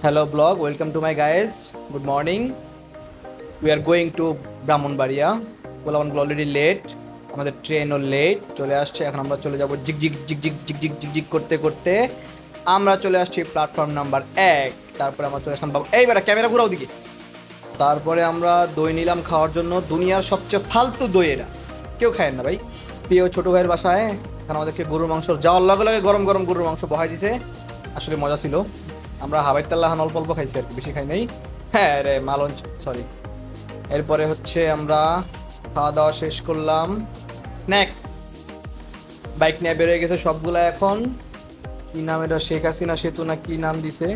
Hello blog, welcome to my guys. Good morning. We are going to Brahmanbaria. পোলাপানগুলো already late, আমাদের ট্রেনও late চলে আসছে। এখন আমরা চলে যাব জিগ জিগ জিগ জিগ জিগ জিগ জিগ জিগ করতে করতে আমরা চলে আসছি প্ল্যাটফর্ম নাম্বার 1। তারপরে আমরা চলে আসলাম এই বেটা ক্যামেরা ঘুরাও দিকে। তারপরে আমরা দই নিলাম খাওয়ার জন্য। দুনিয়ার সবচেয়ে ফালতু দই এটা, কেউ খায় না ভাই। প্রিয় ছোটো ভাইয়ের বাসায় এখন আমাদেরকে গরুর মাংস যাওয়ার লগে লগে গরম গরম গরুর মাংস বহাই দিছে। আসলে মজা ছিল। আমরা হাবাইতাল্লাহ অল্প অল্প খাইছি আর কি, বেশি খাই নাই। হ্যাঁ রে মালঞ্চ সরি। এরপরে হচ্ছে আমরা খাওয়া দাওয়া শেষ করলাম, স্ন্যাক্স বাইক নিয়ে বেরোয় গেছে সবগুলা। এখন কি নাম এটা, শেখ হাসিনা সেতু না কি নাম দিছে,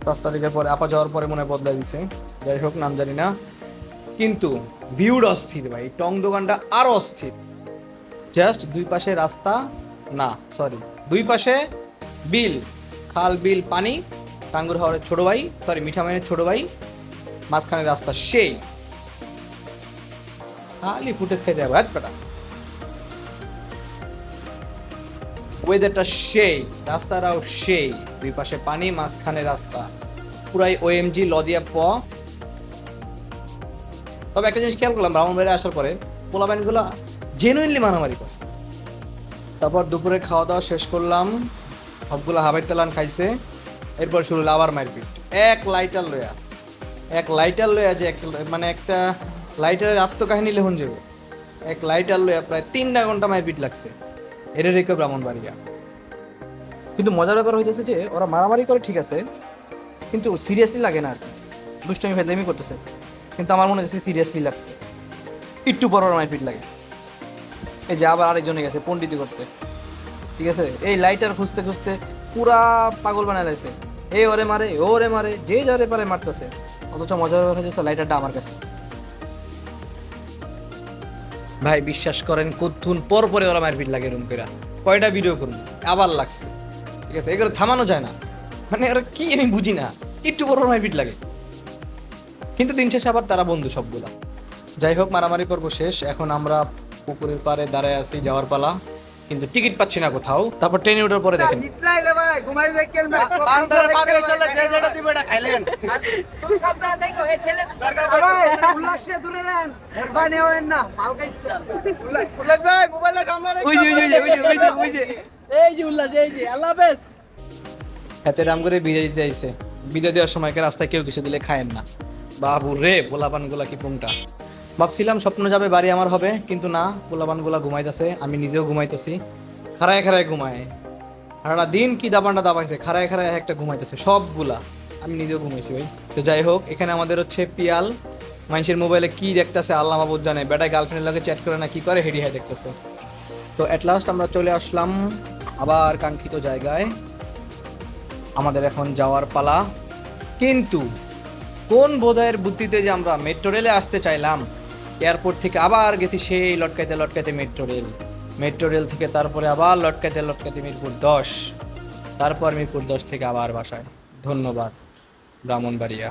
5 তারিখের পরে আপা যাওয়ার পরে মনে হয় বদলাই দিছে। যাই হোক নাম জানি না, কিন্তু ভিউটা অস্থির ভাই। টং দোকানটা আরো অস্থির। জাস্ট দুই পাশে রাস্তা, না সরি, দুই পাশে বিল, খাল বিল পানি। টাঙ্গুর হাওড়ের ছোট ভাই, সরি মিঠামাইনের ছোট ভাই, মাঝখানে রাস্তা। সেই খালি ফুটেজ খাইতে যাবো একটা। ওয়েদারটা সেই, রাস্তাটাও সেই, দুই পাশে পানি মাঝখানে রাস্তা, পুরাই ওএমজি লদিয়া প। তবে একটা জিনিস খেয়াল করলাম, ব্রাহ্মণবাড়িয়া আসার পরে পোলাপাইনগুলো জেনুইনলি মারামারি করে। তারপর দুপুরে খাওয়া দাওয়া শেষ করলাম, সবগুলো হাবাই তেলান খাইছে। এরপর শুরু হলো আবার মারপিট। এক লাইটার লয়া যে মানে একটা লাইটারের আত্মকাহিনী লেখন যাব। এক লাইটার লয়া প্রায় 3 ঘন্টা মারপিট লাগছে। এরে রেখে ব্রাহ্মণবাড়িয়া। কিন্তু মজার ব্যাপার হইতেছে যে ওরা মারামারি করে ঠিক আছে, কিন্তু সিরিয়াসলি লাগে না আর কি। দুষ্টামি ফেদামি করতেছে, কিন্তু আমার মনে হচ্ছে সিরিয়াসলি লাগছে। একটু পর ওরা মারপিট লাগে। এই যে আবার আরেকজনে গেছে পণ্ডিতি করতে, ঠিক আছে। এই লাইটার খুঁজতে খুঁজতে পুরা পাগল বানায় লাগছে। এ ওরে মারে, ওরে মারে, যে যারে পারে মারতেছে। অথচ মজার ব্যাপার হয়েছে লাইটারটা আমার কাছে। ভাই বিশ্বাস করেন কতক্ষণ পর পরে ওরা মারপিট লাগে রুম করে। কয়টা ভিডিও করুন আবার লাগছে, ঠিক আছে। এগুলো থামানো যায় না, মানে ওরা কি আমি বুঝি না। একটু পর মারপিট লাগে, কিন্তু দিন শেষে আবার তারা বন্ধু সবগুলা। যাই হোক মারামারি পর্ব শেষ। এখন আমরা পুকুরের পাড়ে দাঁড়ায় আছি, যাওয়ার পালা, কিন্তু টিকিট পাচ্ছি না কোথাও। তারপর ট্রেনে ওঠার পরে দেখেন হাতে রাম করে বিদায় দিতে আইছে। বিদায় দেওয়ার সময়কে রাস্তায় কেউ কিছু দিলে খায়েন না। বাবু রে পোলাপানগুলা কি কোনটা। ভাবছিলাম স্বপ্ন যাবে বাড়ি আমার হবে, কিন্তু না, পোলাপানগুলা ঘুমাইতেছে, আমি নিজেও ঘুমাইতেছি। খাড়ায় খাড়ায় ঘুমায়, সারা দিন কি দাবানটা দাবাইছে, খাড়ায় খাড়ায় একটা ঘুমাইতেছে সবগুলা। আমি নিজেও ঘুমাইছি ভাই। তো যাই হোক, এখানে আমাদের হচ্ছে পিয়াল মানুষের মোবাইলে কি দেখতেছে আল্লাহ মাহবুব জানে। বেটায় গার্লফ্রেন্ডের লাগে চ্যাট করে না কি করে, হেডি হাই দেখতেছে। তো অ্যাট লাস্ট আমরা চলে আসলাম আবার কাঙ্ক্ষিত জায়গায়। আমাদের এখন যাওয়ার পালা। কিন্তু কোন বোধায়ের বুদ্ধিতে যে আমরা মেট্রো রেলে আসতে চাইলাম, এয়ারপোর্ট থেকে আবার গেছি সেই লটকাইতে লটকাইতে মেট্রো রেল থেকে তারপরে আবার লটকাইতে লটকাইতে মিরপুর 10, তারপর মিরপুর 10 থেকে আবার বাসায়। ধন্যবাদ ব্রাহ্মণবাড়িয়া।